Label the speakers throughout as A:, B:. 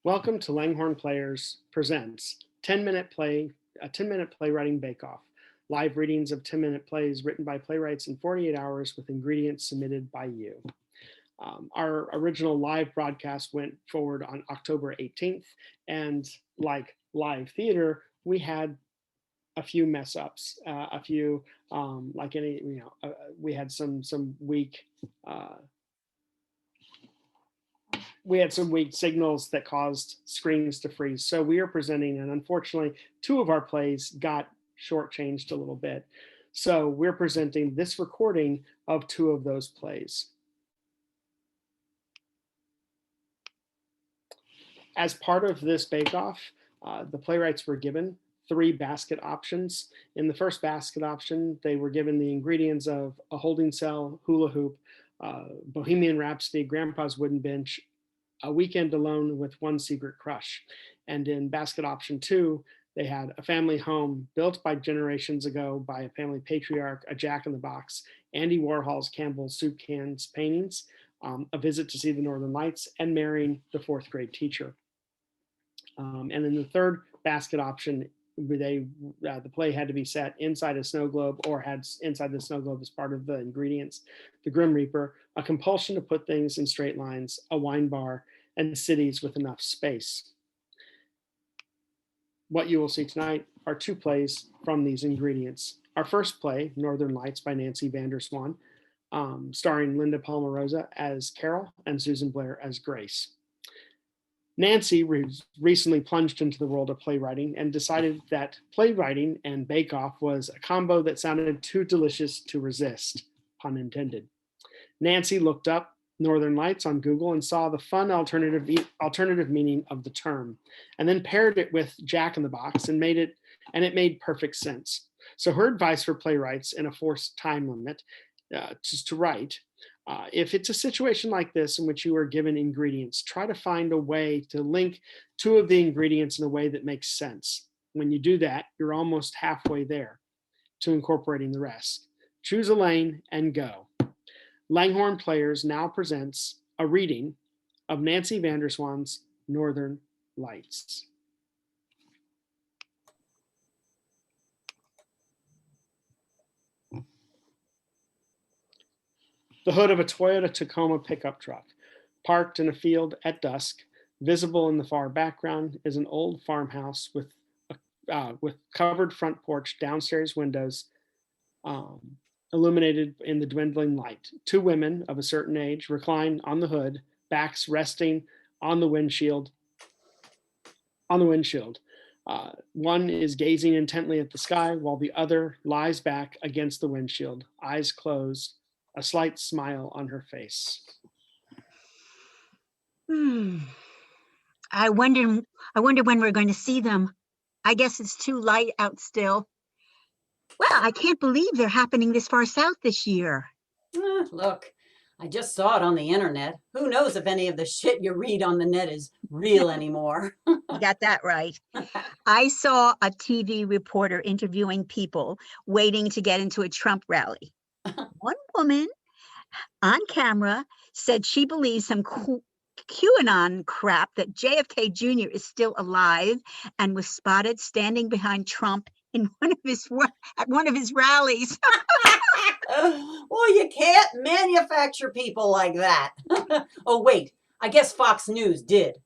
A: Welcome to Langhorne Players presents 10-minute play, a 10-minute playwriting bake-off. Live readings of 10-minute plays written by playwrights in 48 hours with ingredients submitted by you. Our original live broadcast went forward on October 18th, and like live theater, we had a few mess ups, a few like any, we had some weak we had some weak signals that caused screens to freeze. So we are presenting, and unfortunately, two of our plays got shortchanged a little bit. So we're presenting this recording of two of those plays. As part of this bake-off, the playwrights were given 3 basket options. In the first basket option, they were given the ingredients of a holding cell, hula hoop, Bohemian Rhapsody, Grandpa's Wooden Bench, A Weekend Alone with One Secret Crush. And in basket option 2, they had a family home built by generations ago by a family patriarch, a Jack in the Box, Andy Warhol's Campbell's Soup Cans paintings, a visit to see the Northern Lights, and marrying the 4th grade teacher. And in the third basket option, the play had to be set inside a snow globe or had inside the snow globe as part of the ingredients. The Grim Reaper, a compulsion to put things in straight lines, a wine bar, and cities with enough space. What you will see tonight are 2 plays from these ingredients. Our first play, Northern Lights by Nancy Vanderswan, starring Linda Palmarosa as Carol and Susan Blair as Grace. Nancy recently plunged into the world of playwriting and decided that playwriting and bake-off was a combo that sounded too delicious to resist, pun intended. Nancy looked up Northern Lights on Google and saw the fun alternative meaning of the term, and then paired it with Jack in the Box and it made perfect sense. So her advice for playwrights in a forced time limit just to write, if it's a situation like this in which you are given ingredients, try to find a way to link 2 of the ingredients in a way that makes sense. When you do that, you're almost halfway there to incorporating the rest. Choose a lane and go. Langhorne Players now presents a reading of Nancy Vanderswan's Northern Lights. The hood of a Toyota Tacoma pickup truck, parked in a field at dusk. Visible in the far background is an old farmhouse with covered front porch, downstairs windows, illuminated in the dwindling light. 2 women of a certain age recline on the hood, backs resting on the windshield. One is gazing intently at the sky while the other lies back against the windshield, eyes closed, a slight smile on her face.
B: I wonder when we're going to see them. I guess it's too light out still. Well, I can't believe they're happening this far south this year.
C: Look, I just saw it on the internet. Who knows if any of the shit you read on the net is real anymore?
B: You got that right. I saw a TV reporter interviewing people waiting to get into a Trump rally. One woman on camera said she believes some QAnon crap that JFK Jr. is still alive and was spotted standing behind Trump at one of his rallies.
C: Well, you can't manufacture people like that. Oh, wait, I guess Fox News did.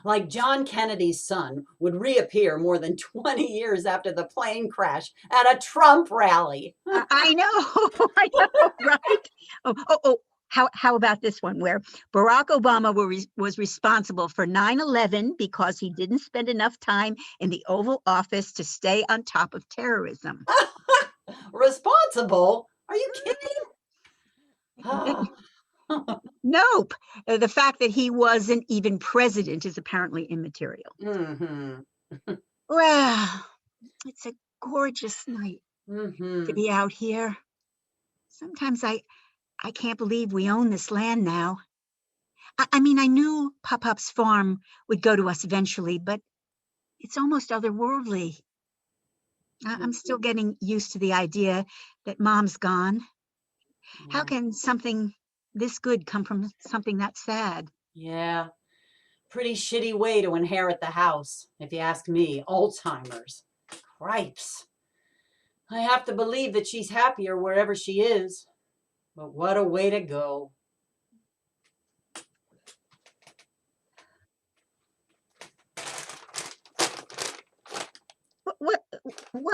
C: Like John Kennedy's son would reappear more than 20 years after the plane crash at a Trump rally.
B: I know, right? How about this one where Barack Obama was responsible for 9/11 because he didn't spend enough time in the Oval Office to stay on top of terrorism.
C: Responsible? Are you kidding?
B: Nope. The fact that he wasn't even president is apparently immaterial. Well, it's a gorgeous night to be out here. Sometimes I can't believe we own this land now. I mean, I knew Pop-Pop's farm would go to us eventually, but it's almost otherworldly. I'm still getting used to the idea that Mom's gone. How can something this good come from something that sad?
C: Yeah. Pretty shitty way to inherit the house, if you ask me. Alzheimer's. Cripes. I have to believe that she's happier wherever she is. But what a way to go.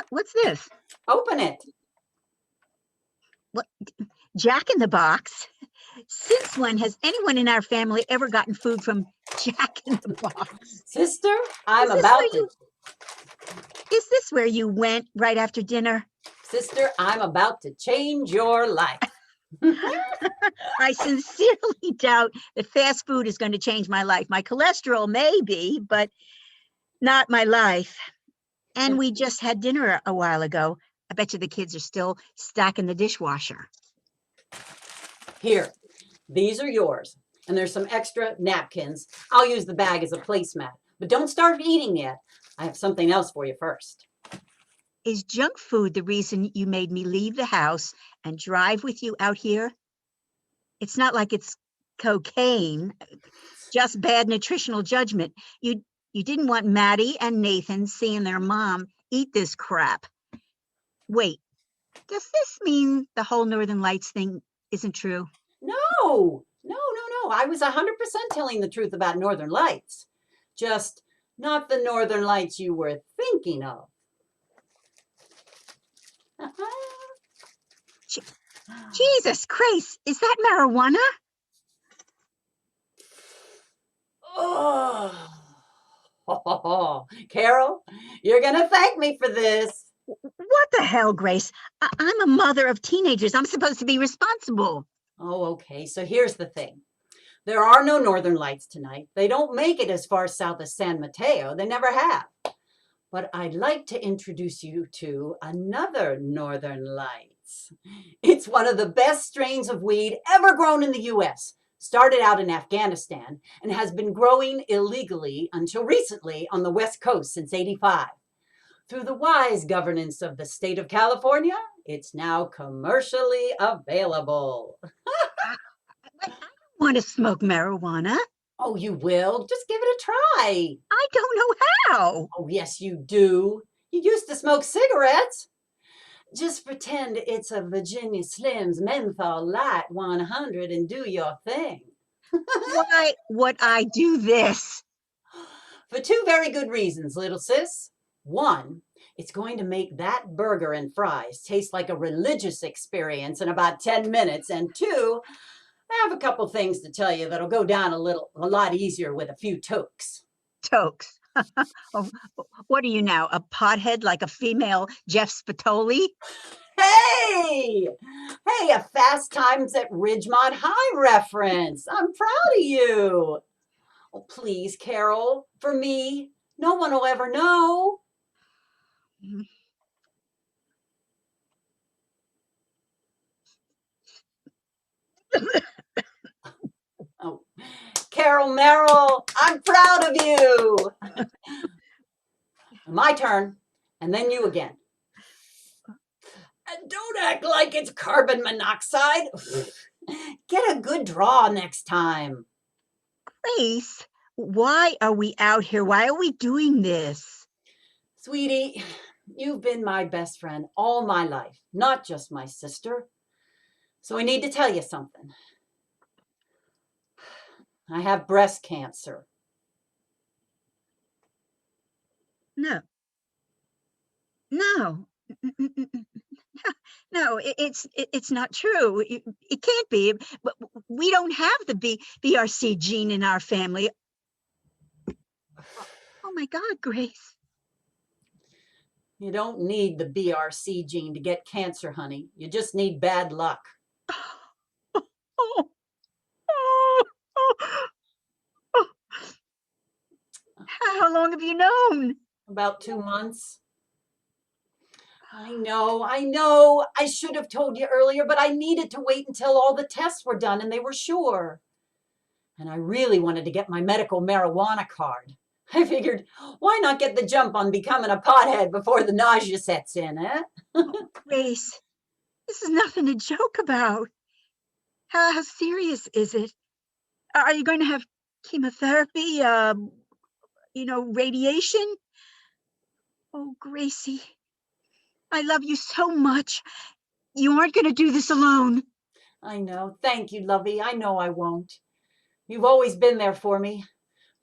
B: What's this?
C: Open it.
B: What? Jack in the Box? Since when has anyone in our family ever gotten food from Jack in the Box?
C: Sister, I'm
B: Is this
C: about
B: where
C: to.
B: Is this where you went right after dinner?
C: Sister, I'm about to change your life.
B: I sincerely doubt that fast food is going to change my life. My cholesterol may be, but not my life. And we just had dinner a while ago. I bet you the kids are still stacking the dishwasher.
C: Here, these are yours. And there's some extra napkins. I'll use the bag as a placemat. But don't start eating yet. I have something else for you first.
B: Is junk food the reason you made me leave the house and drive with you out here? It's not like it's cocaine, just bad nutritional judgment. You didn't want Maddie and Nathan seeing their mom eat this crap. Wait, does this mean the whole Northern Lights thing isn't true?
C: No. I was 100% telling the truth about Northern Lights. Just not the Northern Lights you were thinking of.
B: Jesus Christ, is that marijuana?
C: Oh, Carol, you're going to thank me for this.
B: What the hell, Grace? I'm a mother of teenagers. I'm supposed to be responsible.
C: Oh, okay. So here's the thing. There are no Northern Lights tonight. They don't make it as far south as San Mateo. They never have. But I'd like to introduce you to another Northern Lights. It's one of the best strains of weed ever grown in the U.S. Started out in Afghanistan and has been growing illegally until recently on the West Coast since '85. Through the wise governance of the state of California, it's now commercially available.
B: I don't want to smoke marijuana.
C: Oh, you will? Just give it a try.
B: I don't know how.
C: Oh, yes, you do. You used to smoke cigarettes. Just pretend it's a Virginia Slims Menthol Light 100 and do your thing.
B: Why would I do this?
C: For two very good reasons, little sis. One, it's going to make that burger and fries taste like a religious experience in about 10 minutes. And two, I have a couple things to tell you that'll go down a lot easier with a few tokes.
B: Tokes. Oh, what are you now, a pothead like a female Jeff Spatoli?
C: Hey, a Fast Times at Ridgemont High reference. I'm proud of you. Oh, please, Carol, for me, no one will ever know. Oh, Carol Merrill, I'm proud of you. My turn, and then you again. And don't act like it's carbon monoxide. Get a good draw next time.
B: Grace, why are we out here? Why are we doing this?
C: Sweetie, you've been my best friend all my life, not just my sister. So I need to tell you something. I have breast cancer.
B: No. No, it's not true. It can't be. But we don't have the BRC gene in our family. Oh my God, Grace.
C: You don't need the BRC gene to get cancer, honey. You just need bad luck.
B: How long have you known?
C: About 2 months. I know. I should have told you earlier, but I needed to wait until all the tests were done and they were sure. And I really wanted to get my medical marijuana card. I figured, why not get the jump on becoming a pothead before the nausea sets in, eh?
B: Grace, this is nothing to joke about. How serious is it? Are you going to have chemotherapy, radiation. Oh, Gracie, I love you so much. You aren't going to do this alone.
C: I know. Thank you, Lovey. I know I won't. You've always been there for me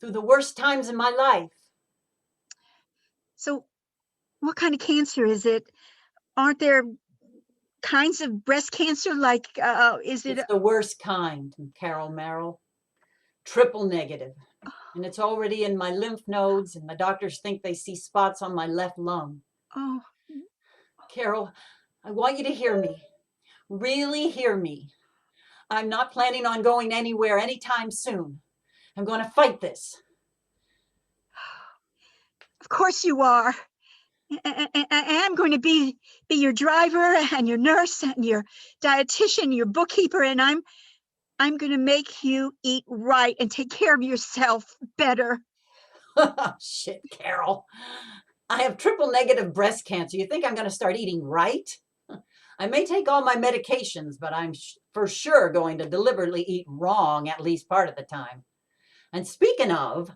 C: through the worst times in my life.
B: So, what kind of cancer is it? Aren't there kinds of breast cancer like, is it?
C: It's the worst kind, Carol Merrill. Triple negative. And it's already in my lymph nodes, and the doctors think they see spots on my left lung.
B: Oh,
C: Carol, I want you to hear me. Really hear me. I'm not planning on going anywhere anytime soon. I'm going to fight this.
B: of course you are. I'm going to be your driver and your nurse and your dietitian, your bookkeeper, and I'm going to make you eat right and take care of yourself better.
C: Shit, Carol. I have triple negative breast cancer. You think I'm going to start eating right? I may take all my medications, but I'm for sure going to deliberately eat wrong at least part of the time. And speaking of,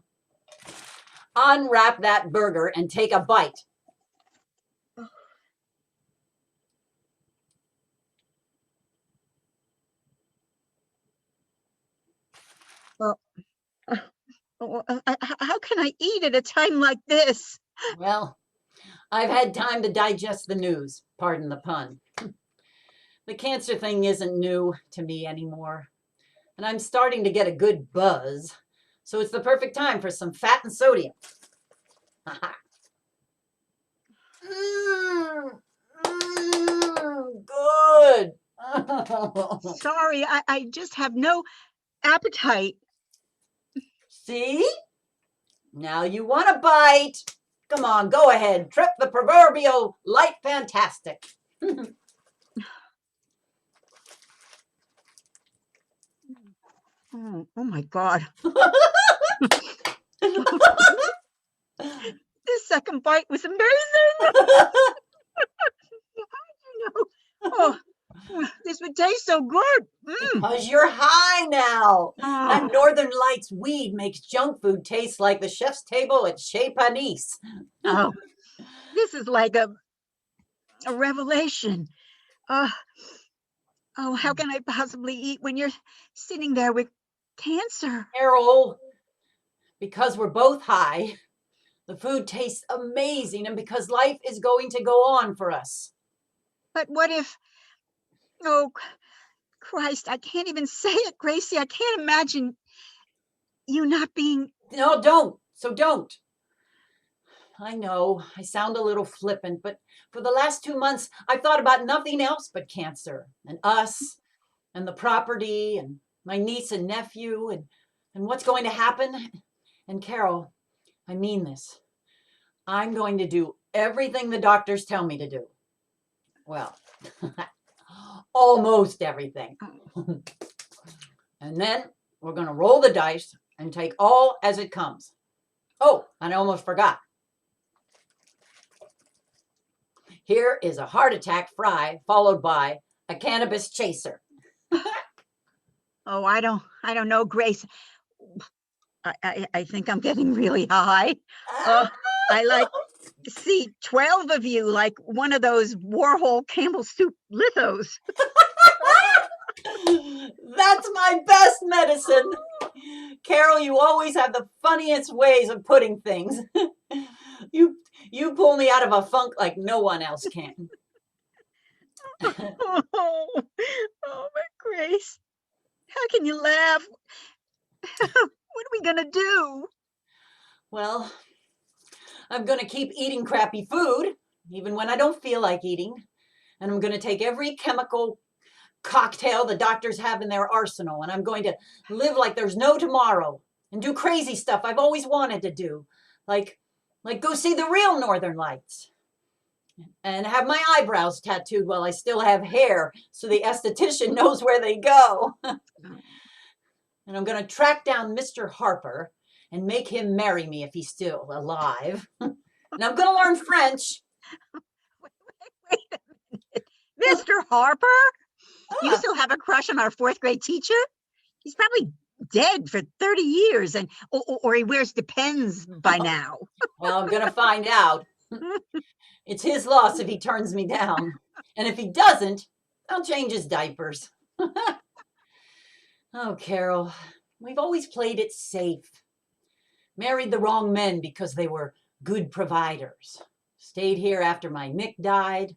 C: unwrap that burger and take a bite.
B: Well, how can I eat at a time like this?
C: Well, I've had time to digest the news, pardon the pun. The cancer thing isn't new to me anymore, and I'm starting to get a good buzz, so it's the perfect time for some fat and sodium. Good.
B: Sorry, I just have no appetite.
C: See? Now you want a bite. Come on, go ahead. Trip the proverbial light fantastic.
B: Oh my God. This second bite was amazing. Oh, this would taste so good.
C: Because you're high now.
B: Oh.
C: That Northern Lights weed makes junk food taste like the chef's table at Chez Panisse.
B: Oh, this is like a revelation. Oh, how can I possibly eat when you're sitting there with cancer?
C: Carol, because we're both high, the food tastes amazing, and because life is going to go on for us.
B: But what if, oh, Christ, I can't even say it, Gracie. I can't imagine you not being.
C: No, don't. So don't. I know I sound a little flippant, but for the last 2 months, I've thought about nothing else but cancer and us and the property and my niece and nephew and what's going to happen. And Carol, I mean this. I'm going to do everything the doctors tell me to do. Well, almost everything. And then we're going to roll the dice and take all as it comes. Oh, and I almost forgot. Here is a heart attack fry followed by a cannabis chaser.
B: Oh, I don't know, Grace. I think I'm getting really high. I like to see 12 of you like one of those Warhol Campbell soup lithos.
C: That's my best medicine. Carol, you always have the funniest ways of putting things. You pull me out of a funk like no one else can.
B: Oh, my Grace. How can you laugh? What are we gonna do?
C: Well, I'm going to keep eating crappy food, even when I don't feel like eating. And I'm going to take every chemical cocktail the doctors have in their arsenal. And I'm going to live like there's no tomorrow and do crazy stuff I've always wanted to do. Like go see the real Northern Lights. And have my eyebrows tattooed while I still have hair so the esthetician knows where they go. And I'm going to track down Mr. Harper and make him marry me if he's still alive. And I'm going to learn French.
B: Wait a minute. Mr. Harper? You still have a crush on our fourth grade teacher? He's probably dead for 30 years and or he wears Depends by now.
C: Well, I'm going to find out. It's his loss if he turns me down. And if he doesn't, I'll change his diapers. Oh, Carol, we've always played it safe. Married the wrong men because they were good providers. Stayed here after my Nick died,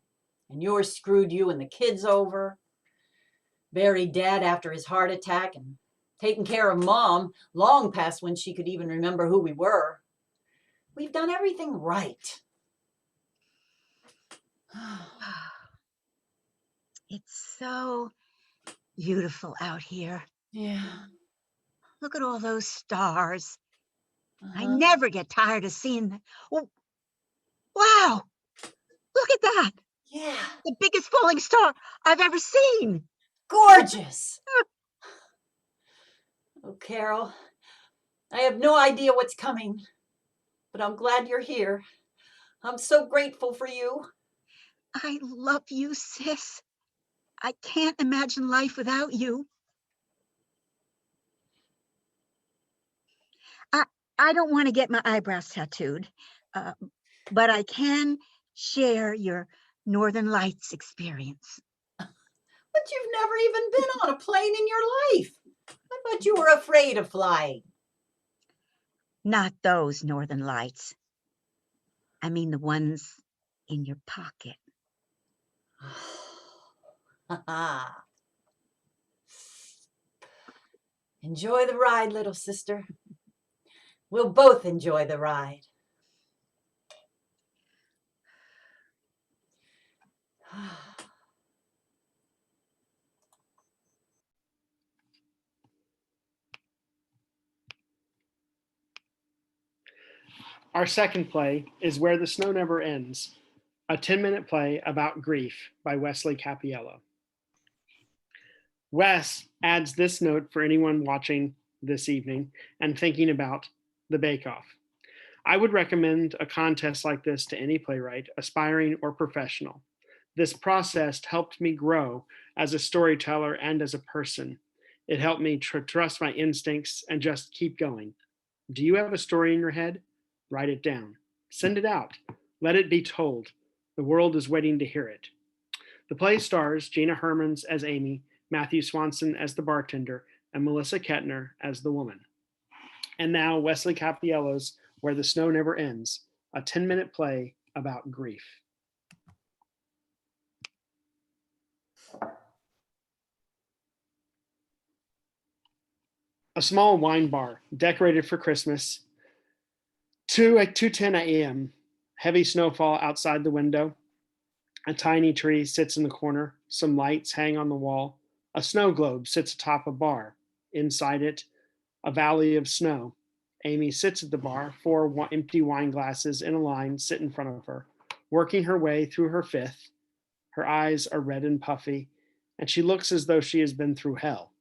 C: and yours screwed you and the kids over. Buried Dad after his heart attack and taken care of Mom long past when she could even remember who we were. We've done everything right.
B: It's so beautiful out here.
C: Yeah.
B: Look at all those stars. I
C: Uh-huh.
B: never get tired of seeing them. Oh, wow, look at that.
C: Yeah.
B: The biggest falling star I've ever seen.
C: Gorgeous. Oh, Carol, I have no idea what's coming, but I'm glad you're here. I'm so grateful for you.
B: I love you, sis. I can't imagine life without you. I don't want to get my eyebrows tattooed, but I can share your Northern Lights experience.
C: But you've never even been on a plane in your life. I thought you were afraid of flying.
B: Not those Northern Lights. I mean the ones in your pocket.
C: Enjoy the ride, little sister. We'll both enjoy the ride.
A: Our second play is Where the Snow Never Ends, a 10-minute play about grief by Wesley Capiello. Wes adds this note for anyone watching this evening and thinking about the bake-off. I would recommend a contest like this to any playwright, aspiring or professional. This process helped me grow as a storyteller and as a person. It helped me trust my instincts and just keep going. Do you have a story in your head? Write it down. Send it out. Let it be told. The world is waiting to hear it. The play stars Gina Hermans as Amy, Matthew Swanson as the bartender, and Melissa Kettner as the woman. And now Wesley Capiello's Where the Snow Never Ends, a 10-minute play about grief. A small wine bar decorated for Christmas. 2:10 a.m. Heavy snowfall outside the window. A tiny tree sits in the corner. Some lights hang on the wall. A snow globe sits atop a bar. Inside it, a valley of snow. Amy sits at the bar. 4 empty wine glasses in a line sit in front of her, working her way through her fifth. Her eyes are red and puffy, and she looks as though she has been through hell.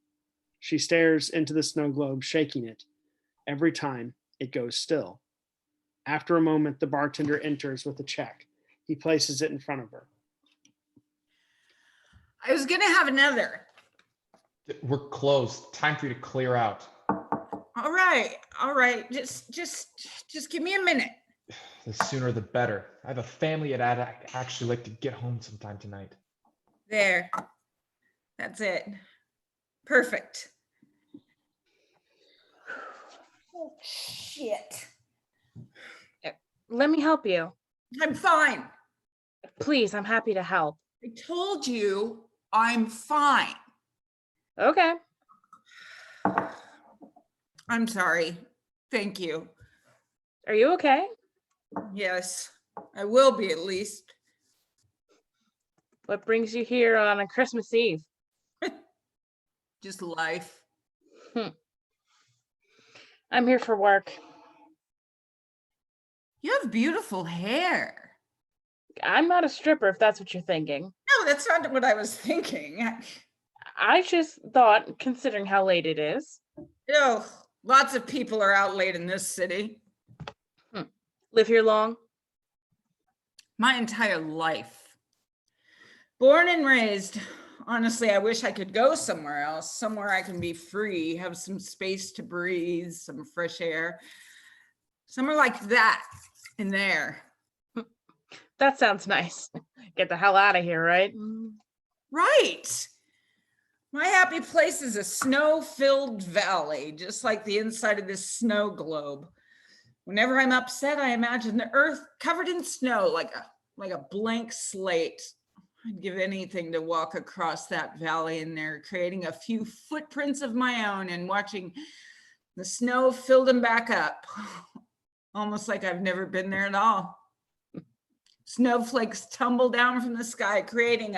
A: She stares into the snow globe, shaking it. Every time, it goes still. After a moment, the bartender enters with a check. He places it in front of her.
D: I was gonna have another.
E: We're closed. Time for you to clear out.
D: All right. Just give me a minute.
E: The sooner the better. I have a family and I'd actually like to get home sometime tonight.
D: There. That's it. Perfect. Oh, shit.
F: Let me help you.
D: I'm fine.
F: Please, I'm happy to help.
D: I told you I'm fine.
F: Okay.
D: I'm sorry. Thank you.
F: Are you okay?
D: Yes, I will be at least.
F: What brings you here on a Christmas Eve?
D: Just life.
F: I'm here for work.
D: You have beautiful hair.
F: I'm not a stripper, if that's what you're thinking.
D: No, that's not what I was thinking.
F: I just thought, considering how late it is.
D: Lots of people are out late in this city.
F: Live here long?
D: My entire life. Born and raised Honestly, I wish I could go somewhere else, somewhere I can be free, have some space to breathe, some fresh air. Somewhere like that in there.
F: That sounds nice. Get the hell out of here, right?
D: Right. My happy place is a snow-filled valley, just like the inside of this snow globe. Whenever I'm upset, I imagine the earth covered in snow, like a blank slate. I'd give anything to walk across that valley in there, creating a few footprints of my own and watching the snow fill them back up. Almost like I've never been there at all. Snowflakes tumble down from the sky, creating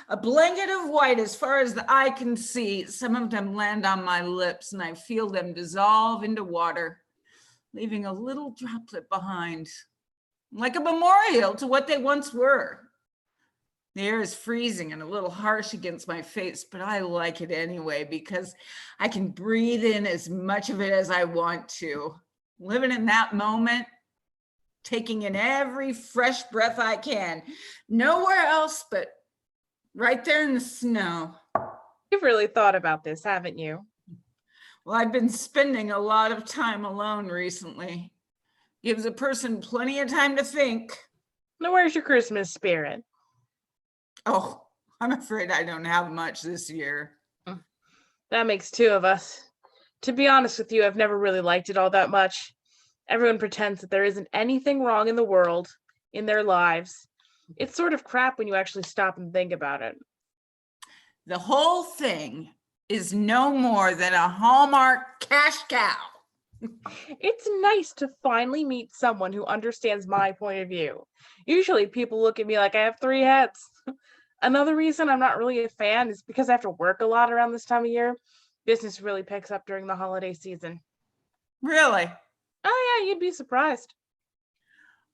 D: a blanket of white as far as the eye can see. Some of them land on my lips and I feel them dissolve into water, leaving a little droplet behind, like a memorial to what they once were. The air is freezing and a little harsh against my face, but I like it anyway because I can breathe in as much of it as I want to. Living in that moment, taking in every fresh breath I can. Nowhere else but right there in the snow.
F: You've really thought about this, haven't you?
D: Well, I've been spending a lot of time alone recently. Gives a person plenty of time to think.
F: Now, where's your Christmas spirit?
D: Oh, I'm afraid I don't have much this year.
F: That makes two of us. To be honest with you, I've never really liked it all that much. Everyone pretends that there isn't anything wrong in the world, in their lives. It's sort of crap when you actually stop and think about it.
D: The whole thing is no more than a Hallmark cash cow.
F: It's nice to finally meet someone who understands my point of view. Usually people look at me like I have three heads. Another reason I'm not really a fan is because I have to work a lot around this time of year. Business really picks up during the holiday season.
D: Really?
F: Oh yeah, you'd be surprised.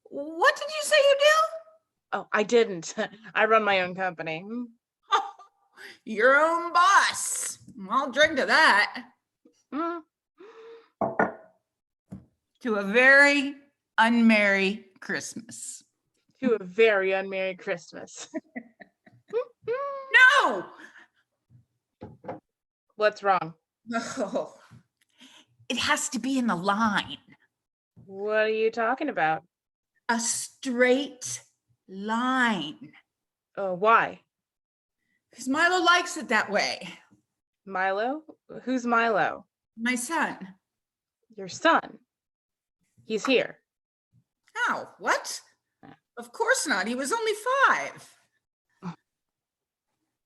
D: What did you say you do?
F: Oh, I didn't. I run my own company.
D: Oh, your own boss. I'll drink to that.
F: Mm.
D: To a very unmerry Christmas.
F: To a very unmerry Christmas.
D: No!
F: What's wrong?
D: Oh, it has to be in the line.
F: What are you talking about?
D: A straight line.
F: Why?
D: Because Milo likes it that way.
F: Milo? Who's Milo?
D: My son.
F: Your son. He's here.
D: How? What? Of course not. He was only 5.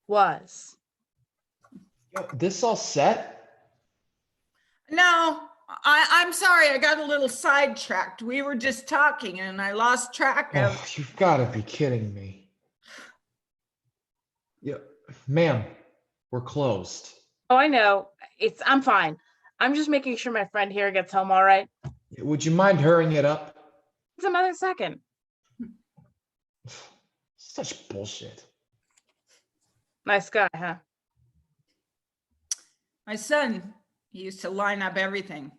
F: Was.
E: This all set?
D: No, I'm sorry. I got a little sidetracked. We were just talking and I lost track of.
E: Oh, you've got to be kidding me. Yeah, ma'am, we're closed.
F: Oh, I know. I'm fine. I'm just making sure my friend here gets home all right.
E: Would you mind hurrying it up?
F: It's another second.
E: Such bullshit.
F: Nice guy, huh?
D: My son, he used to line up everything.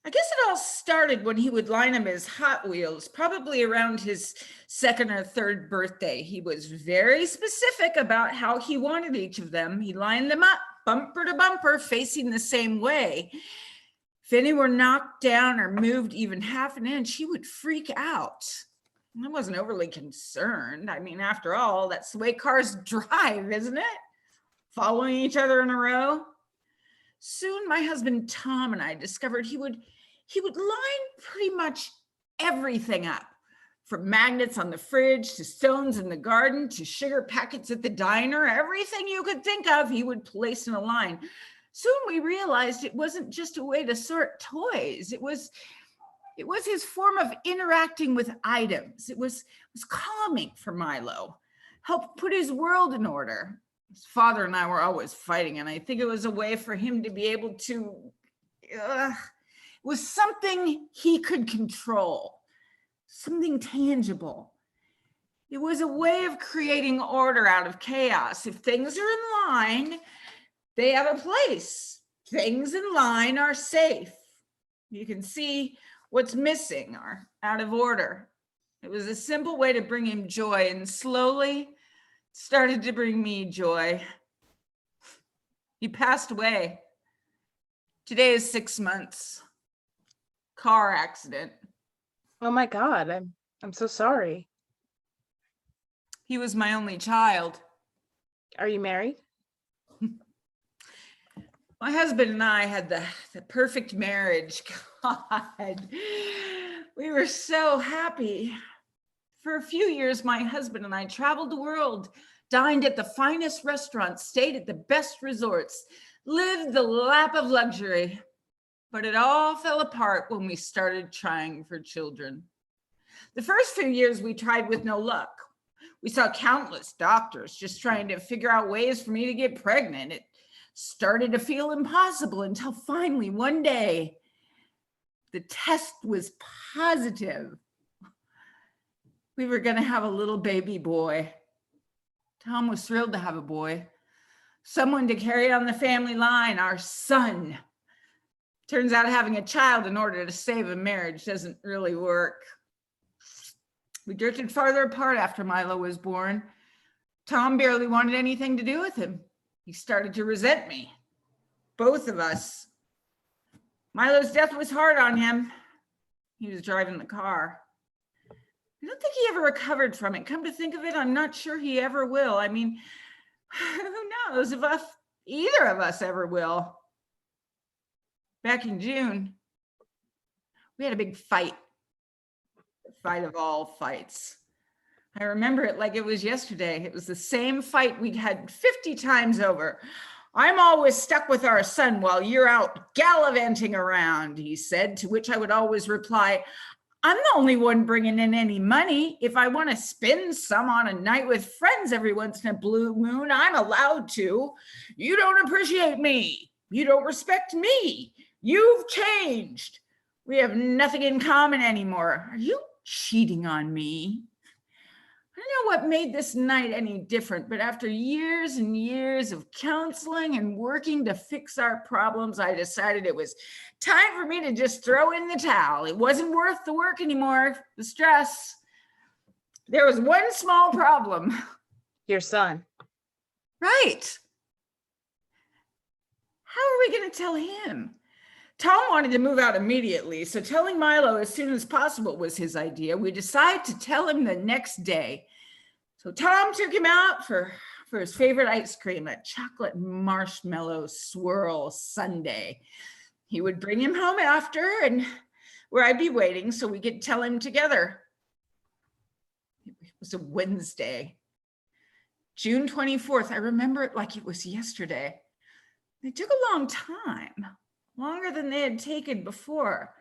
D: I guess it all started when he would line up his Hot Wheels, probably around his 2nd or 3rd birthday. He was very specific about how he wanted each of them. He lined them up, bumper to bumper, facing the same way. If any were knocked down or moved even half an inch, he would freak out. I wasn't overly concerned. I mean, after all, that's the way cars drive, isn't it? Following each other in a row. Soon my husband Tom and I discovered he would line pretty much everything up, from magnets on the fridge to stones in the garden to sugar packets at the diner. Everything you could think of, he would place in a line. Soon we realized it wasn't just a way to sort toys. It was his form of interacting with items. It was calming for Milo, helped put his world in order. His father and I were always fighting, and I think it was a way for him to be able to, it was something he could control, something tangible. It was a way of creating order out of chaos. If things are in line, they have a place. Things in line are safe. You can see what's missing or out of order. It was a simple way to bring him joy, and slowly started to bring me joy. He passed away. Today is 6 months. Car accident.
F: Oh my God, I'm so sorry.
D: He was my only child.
F: Are you married?
D: My husband and I had the perfect marriage. God, we were so happy. For a few years, my husband and I traveled the world, dined at the finest restaurants, stayed at the best resorts, lived the lap of luxury. But it all fell apart when we started trying for children. The first few years we tried with no luck. We saw countless doctors just trying to figure out ways for me to get pregnant. It started to feel impossible until finally one day, the test was positive. We were going to have a little baby boy. Tom was thrilled to have a boy, someone to carry on the family line, our son. Turns out having a child in order to save a marriage doesn't really work. We drifted farther apart after Milo was born. Tom barely wanted anything to do with him. He started to resent me, both of us. Milo's death was hard on him. He was driving the car. I don't think he ever recovered from it. Come to think of it, I'm not sure he ever will. I mean, who knows if either of us ever will. Back in June, we had a big fight. The fight of all fights. I remember it like it was yesterday. It was the same fight we'd had 50 times over. I'm always stuck with our son while you're out gallivanting around, he said, to which I would always reply, I'm the only one bringing in any money. If I want to spend some on a night with friends every once in a blue moon, I'm allowed to. You don't appreciate me. You don't respect me. You've changed. We have nothing in common anymore. Are you cheating on me? I don't know what made this night any different, but after years and years of counseling and working to fix our problems, I decided it was time for me to just throw in the towel. It wasn't worth the work anymore, the stress. There was one small problem.
F: Your son.
D: Right. How are we going to tell him? Tom wanted to move out immediately, so telling Milo as soon as possible was his idea. We decided to tell him the next day. So Tom took him out for his favorite ice cream, a chocolate marshmallow swirl sundae. He would bring him home after, and where I'd be waiting so we could tell him together. It was a Wednesday, June 24th. I remember it like it was yesterday. It took a long time. Longer than they had taken before.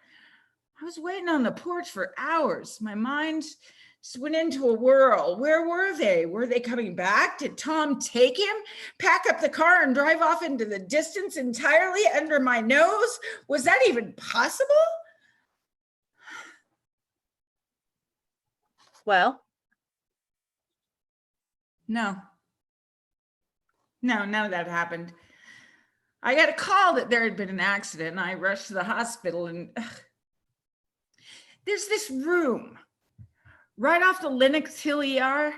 D: I was waiting on the porch for hours. My mind just went into a whirl. Where were they? Were they coming back? Did Tom take him, pack up the car and drive off into the distance entirely under my nose? Was that even possible?
F: Well,
D: No, none of that happened. I got a call that there had been an accident, and I rushed to the hospital, and there's this room right off the Lenox Hill ER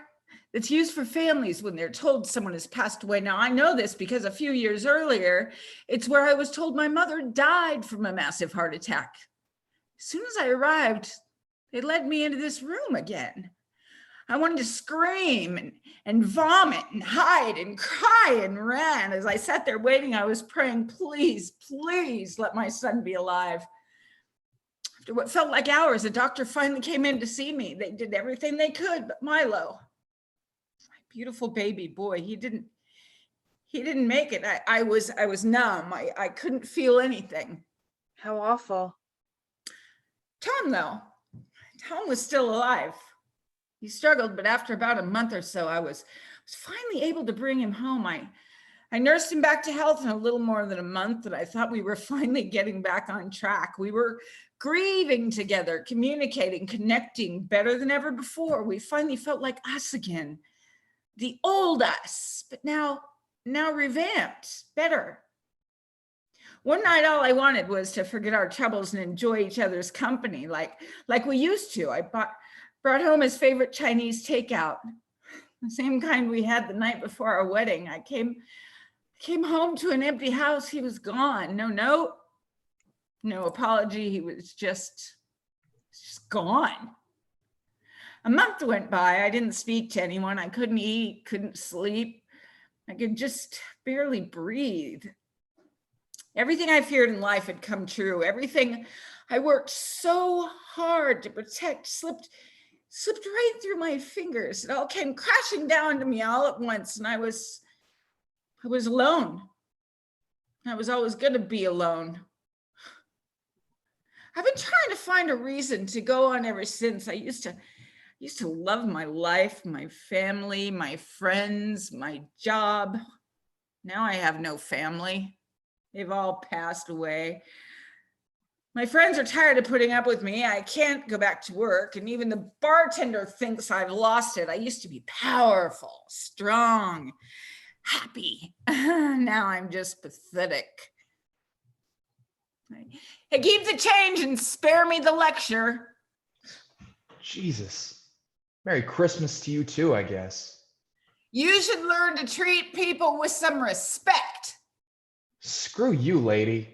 D: that's used for families when they're told someone has passed away. Now, I know this because a few years earlier, it's where I was told my mother died from a massive heart attack. As soon as I arrived, they led me into this room again. I wanted to scream and vomit and hide and cry and ran. As I sat there waiting, I was praying, please, please let my son be alive. After what felt like hours, a doctor finally came in to see me. They did everything they could, but Milo, my beautiful baby boy, he didn't make it. I was numb. I couldn't feel anything.
F: how awful.
D: Tom, though, Tom was still alive. He struggled, but after about a month or so, I was finally able to bring him home. I nursed him back to health in a little more than a month, and I thought we were finally getting back on track. We were grieving together, communicating, connecting better than ever before. We finally felt like us again, the old us, but now revamped, better. One night, all I wanted was to forget our troubles and enjoy each other's company like we used to. I brought home his favorite Chinese takeout. The same kind we had the night before our wedding. I came home to an empty house. He was gone. No note, no apology. He was just gone. A month went by. I didn't speak to anyone. I couldn't eat, couldn't sleep. I could just barely breathe. Everything I feared in life had come true. Everything I worked so hard to protect slipped right through my fingers. It all came crashing down to me all at once, and I was alone. I was always going to be alone. I've been trying to find a reason to go on ever since. I used to love my life, my family, my friends, my job. Now I have no family. They've all passed away. My friends are tired of putting up with me. I can't go back to work, and even the bartender thinks I've lost it. I used to be powerful, strong, happy. Now I'm just pathetic. Hey, keep the change and spare me the lecture.
E: Jesus. Merry Christmas to you too, I guess.
D: You should learn to treat people with some respect.
E: Screw you, lady.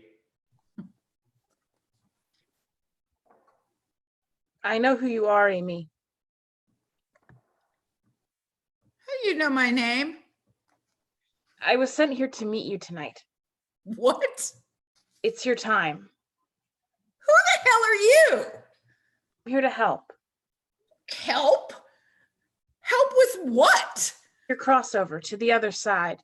F: I know who you are, Amy.
D: How do you know my name?
F: I was sent here to meet you tonight.
D: What?
F: It's your time.
D: Who the hell are you?
F: I'm here to help.
D: Help? Help with what?
F: Your crossover to the other side.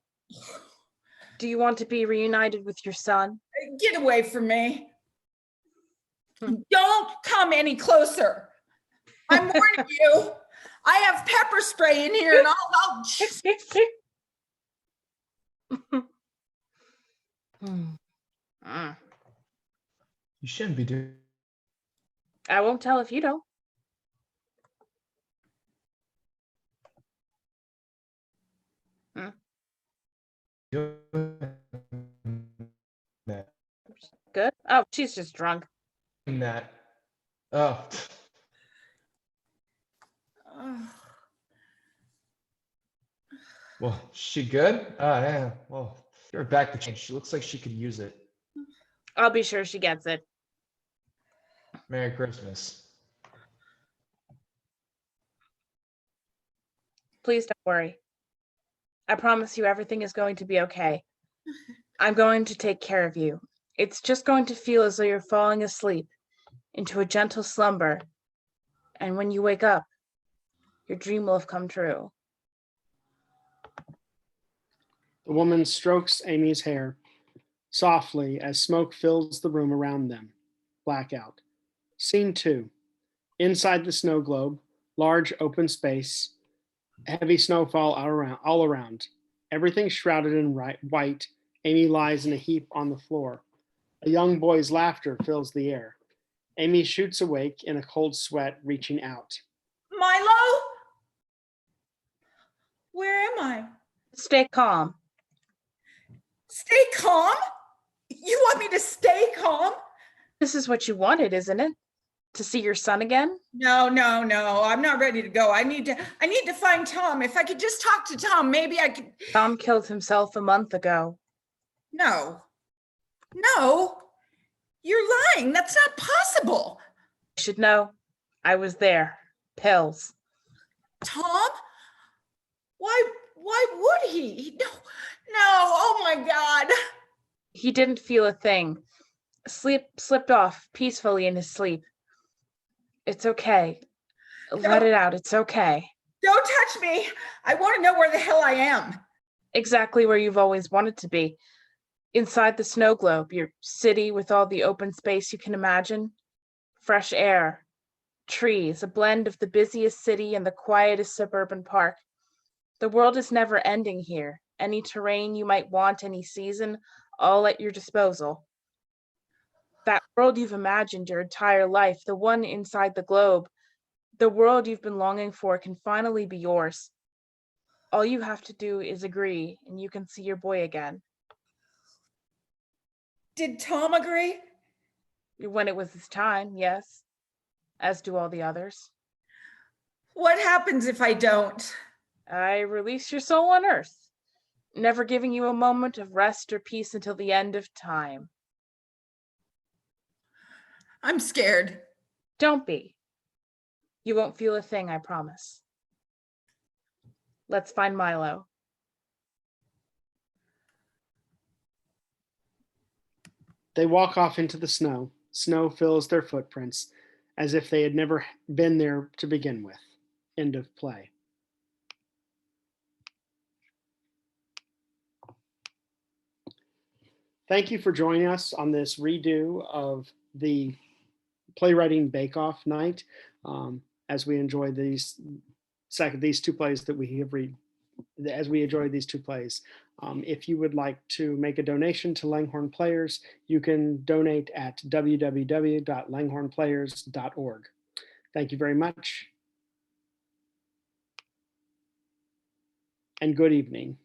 F: Do you want to be reunited with your son?
D: Get away from me. Don't come any closer. I'm warning you. I have pepper spray in here, and I'll
E: You shouldn't be doing
F: I won't tell if you don't.
E: that.
F: Good. Oh, she's just drunk.
E: That. Oh. Well, she good? Yeah. Well, give her back the change. She looks like she could use it.
F: I'll be sure she gets it.
E: Merry Christmas.
F: Please don't worry. I promise you everything is going to be okay. I'm going to take care of you. It's just going to feel as though you're falling asleep into a gentle slumber. And when you wake up, your dream will have come true.
A: The woman strokes Amy's hair softly as smoke fills the room around them. Blackout. Scene 2. Inside the snow globe, large open space, heavy snowfall all around. Everything shrouded in white. Amy lies in a heap on the floor. A young boy's laughter fills the air. Amy shoots awake in a cold sweat, reaching out.
D: Milo? Where am I?
F: Stay calm.
D: Stay calm? You want me to stay calm?
F: This is what you wanted, isn't it? To see your son again?
D: No. I'm not ready to go. I need to find Tom. If I could just talk to Tom, maybe I could.
F: Tom killed himself a month ago.
D: No. You're lying. That's not possible.
F: You should know. I was there. Pills.
D: Tom? Why would he? No. Oh my God.
F: He didn't feel a thing. Slipped off peacefully in his sleep. It's okay. Let it out. It's okay.
D: Don't touch me. I want to know where the hell I am.
F: Exactly where you've always wanted to be. Inside the snow globe, your city with all the open space you can imagine. Fresh air, trees, a blend of the busiest city and the quietest suburban park. The world is never ending here. Any terrain you might want, any season, all at your disposal. That world you've imagined your entire life, the one inside the globe, the world you've been longing for can finally be yours. All you have to do is agree, and you can see your boy again.
D: Did Tom agree?
F: When it was his time, yes, as do all the others.
D: What happens if I don't?
F: I release your soul on earth, never giving you a moment of rest or peace until the end of time.
D: I'm scared.
F: Don't be. You won't feel a thing, I promise. Let's find Milo.
A: They walk off into the snow. Snow fills their footprints as if they had never been there to begin with. End of play. Thank you for joining us on this redo of the playwriting bake-off night as we enjoy these two plays that we have read as we enjoy these two plays. If you would like to make a donation to Langhorne Players, you can donate at www.langhorneplayers.org. Thank you very much, and good evening.